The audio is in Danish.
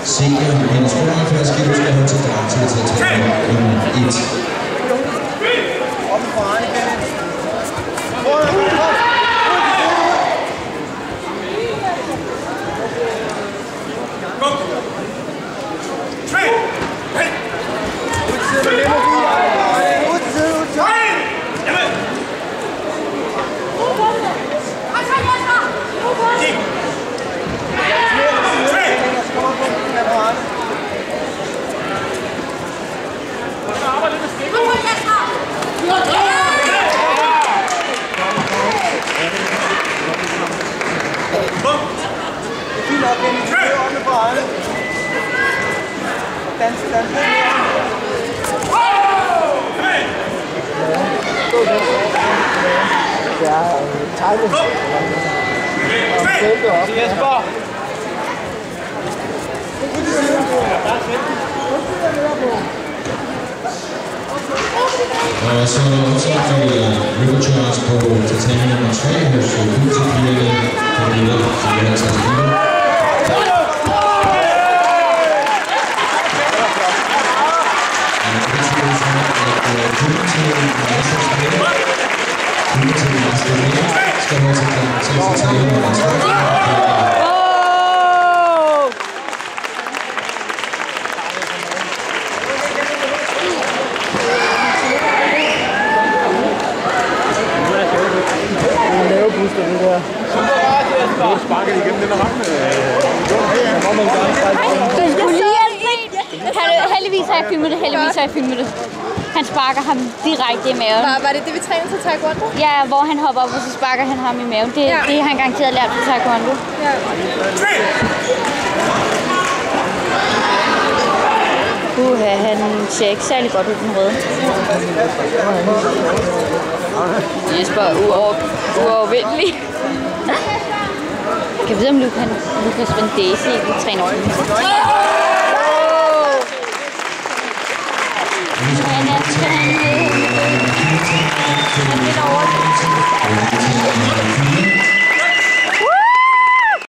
Senior minus 75 kilo skal holde sig klar til at tage nummer 1. Og så er der også River Charge på Titanium nummer 3 hos Fuldtidpigerne på videre til 50 kilo. Heldigvis har jeg filmet det. Han sparker ham direkte i maven. Var det det, vi trænede til taekwondo? Ja, hvor han hopper op, og så sparker han ham i maven. Det har han garanteret lært til taekwondo. Ja. Han ser ikke særlig godt ud, den røde. Jesper er uovervindelig. Jeg kan vide, om Lucas Vendese ikke træner ordentligt. Han